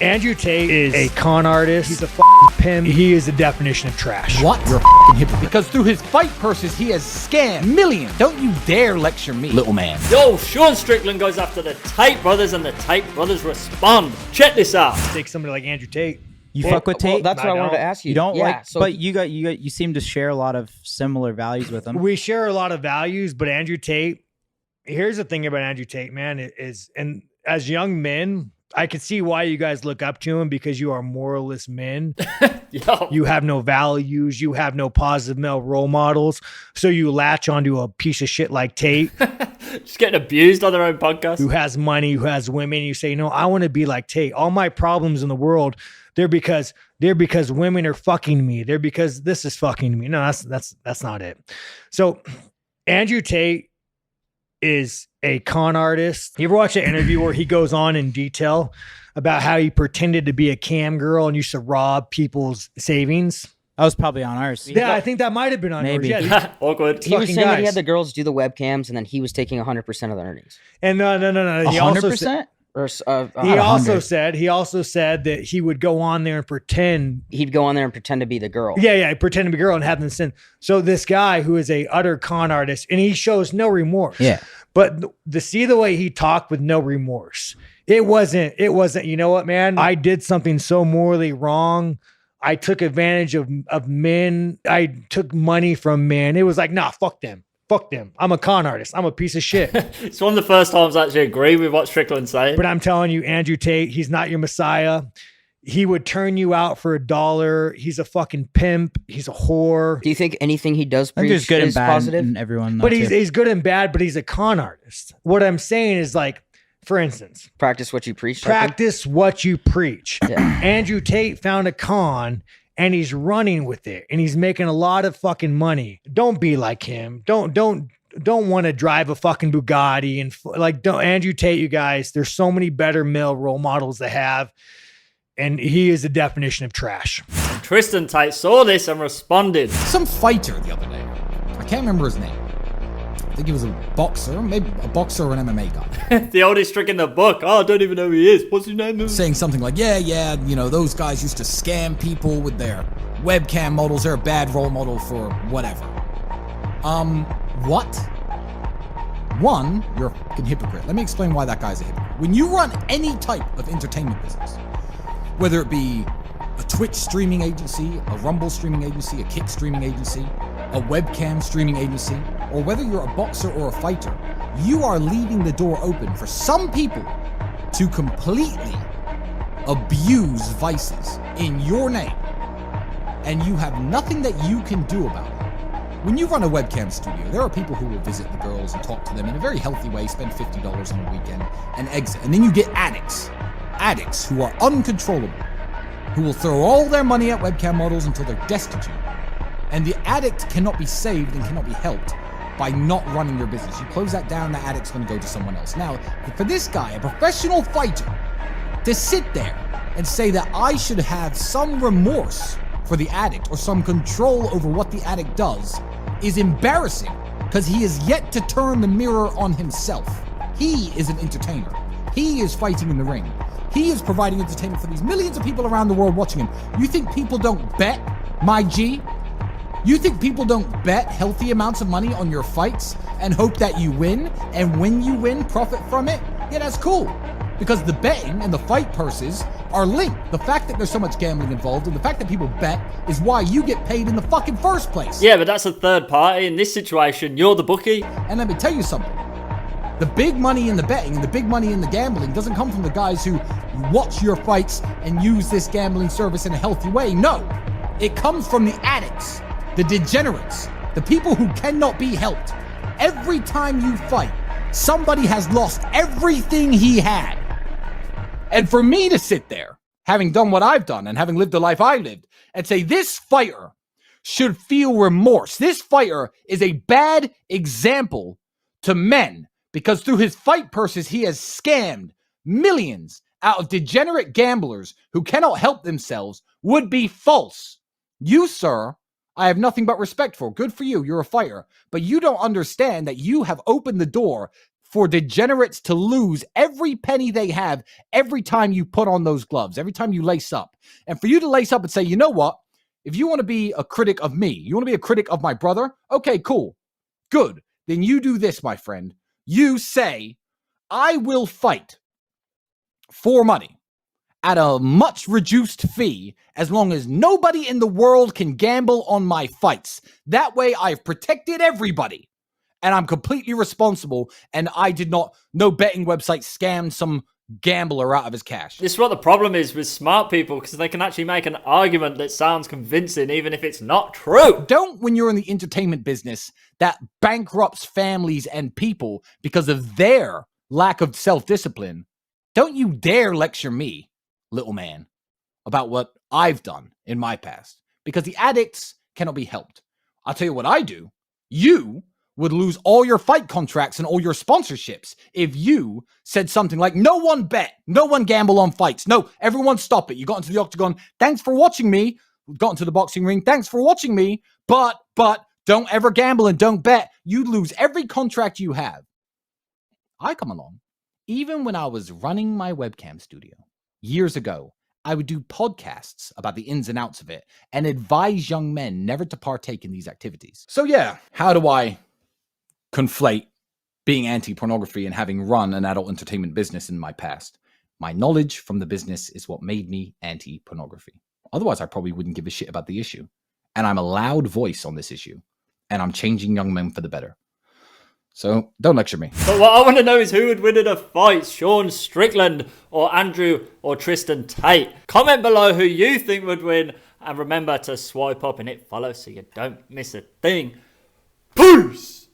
Andrew Tate is a con artist. He's a f***ing pimp. He is the definition of trash. What? You're a f***ing hypocrite. Because through his fight purses, he has scammed millions. Don't you dare lecture me, little man. Yo, Sean Strickland goes after the Tate brothers and the Tate brothers respond. Check this out. Take somebody like Andrew Tate. You fuck with Tate? Well, that's what I wanted to ask you. You don't like, so but you seem to share a lot of similar values with him. We share a lot of values, but Andrew Tate, here's the thing about Andrew Tate, man, is, and as young men, I can see why you guys look up to him, because you are moralist men. Yo. You have no values. You have no positive male role models. So you latch onto a piece of shit like Tate. Just getting abused on their own podcast. Who has money, who has women. You say, no, I want to be like Tate. All my problems in the world, they're because women are fucking me. They're because this is fucking me. No, that's not it. So Andrew Tate is a con artist. You ever watch an interview where he goes on in detail about how he pretended to be a cam girl and used to rob people's savings? I was probably on ours. Yeah, I think that might have been on Maybe. yours. Yeah, Awkward. he was fucking saying that he guys. had the girls do the webcams, and then he was taking 100% of the earnings. and no. He also said, 100%? Or he also said that he would go on there and pretend. he'd go on there and pretend to be the girl. Yeah, pretend to be a girl and have them sin. So this guy who is a utter con artist, and he shows no remorse. Yeah. But to see the way he talked with no remorse, it wasn't, you know what, man? I did something so morally wrong. I took advantage of men. I took money from men. It was like, nah, fuck them. Fuck them. I'm a con artist. I'm a piece of shit. It's one of the first times I actually agree with what Strickland's saying. But I'm telling you, Andrew Tate, he's not your messiah. He would turn you out for $1. He's a fucking pimp. He's a whore. Do you think anything he does I think there's preach good and is bad positive? in everyone. But though, too. he's good and bad, but he's a con artist. What I'm saying is, like, for instance, Practice what you preach. practice what you preach. Yeah. Andrew Tate found a con and he's running with it and he's making a lot of fucking money. Don't be like him. Don't want to drive a fucking Bugatti and don't Andrew Tate, you guys. There's so many better male role models to have, and he is the definition of trash. Tristan Tate saw this and responded. Some fighter the other day. I can't remember his name. I think he was a boxer, maybe a boxer or an MMA guy. The oldest trick in the book. Oh, I don't even know who he is. What's his name? Saying something like, yeah, you know, those guys used to scam people with their webcam models. They're a bad role model for whatever. What? One, you're a fucking hypocrite. Let me explain why that guy's a hypocrite. When you run any type of entertainment business, whether it be a Twitch streaming agency, a Rumble streaming agency, a Kick streaming agency, a webcam streaming agency, or whether you're a boxer or a fighter, you are leaving the door open for some people to completely abuse vices in your name, and you have nothing that you can do about it. When you run a webcam studio, there are people who will visit the girls and talk to them in a very healthy way, spend $50 on a weekend, and exit. And then you get addicts who are uncontrollable, who will throw all their money at webcam models until they're destitute. And the addict cannot be saved and cannot be helped by not running your business. You close that down, the addict's going to go to someone else. Now, for this guy, a professional fighter, to sit there and say that I should have some remorse for the addict or some control over what the addict does is embarrassing, because he is yet to turn the mirror on himself. He is an entertainer. He is fighting in the ring. He is providing entertainment for these millions of people around the world watching him. You think people don't bet, my G? You think people don't bet healthy amounts of money on your fights and hope that you win, and when you win, profit from it? Yeah, that's cool. Because the betting and the fight purses are linked. The fact that there's so much gambling involved and the fact that people bet is why you get paid in the fucking first place. Yeah, but that's a third party. In this situation, you're the bookie. And let me tell you something. The big money in the betting and the big money in the gambling doesn't come from the guys who watch your fights and use this gambling service in a healthy way. No, it comes from the addicts, the degenerates, the people who cannot be helped. Every time you fight, somebody has lost everything he had. And for me to sit there, having done what I've done and having lived the life I lived, and say this fighter should feel remorse. This fighter is a bad example to men, because through his fight purses, he has scammed millions out of degenerate gamblers who cannot help themselves, would be false. You, sir, I have nothing but respect for. Good for you. You're a fighter. But you don't understand that you have opened the door for degenerates to lose every penny they have every time you put on those gloves, every time you lace up. And for you to lace up and say, you know what? If you want to be a critic of me, you want to be a critic of my brother? Okay, cool. Good. Then you do this, my friend. You say, I will fight for money at a much reduced fee as long as nobody in the world can gamble on my fights. That way I've protected everybody. And I'm completely responsible, and I did not, no betting website scammed some gambler out of his cash. This is what the problem is with smart people, because they can actually make an argument that sounds convincing even if it's not true. Don't, when you're in the entertainment business that bankrupts families and people because of their lack of self-discipline, don't you dare lecture me, little man, about what I've done in my past, because the addicts cannot be helped. I'll tell you what I do. You would lose all your fight contracts and all your sponsorships if you said something like, no one bet, no one gamble on fights. No, everyone stop it. You got into the octagon. Thanks for watching me. Got into the boxing ring. Thanks for watching me. But don't ever gamble and don't bet. You'd lose every contract you have. I come along. Even when I was running my webcam studio years ago, I would do podcasts about the ins and outs of it and advise young men never to partake in these activities. So yeah, how do I conflate being anti-pornography and having run an adult entertainment business in my past? My knowledge from the business is what made me anti-pornography. Otherwise, I probably wouldn't give a shit about the issue. And I'm a loud voice on this issue. And I'm changing young men for the better. So don't lecture me. But what I want to know is who would win in a fight, Sean Strickland or Andrew or Tristan Tate? Comment below who you think would win. And remember to swipe up and hit follow so you don't miss a thing. Peace!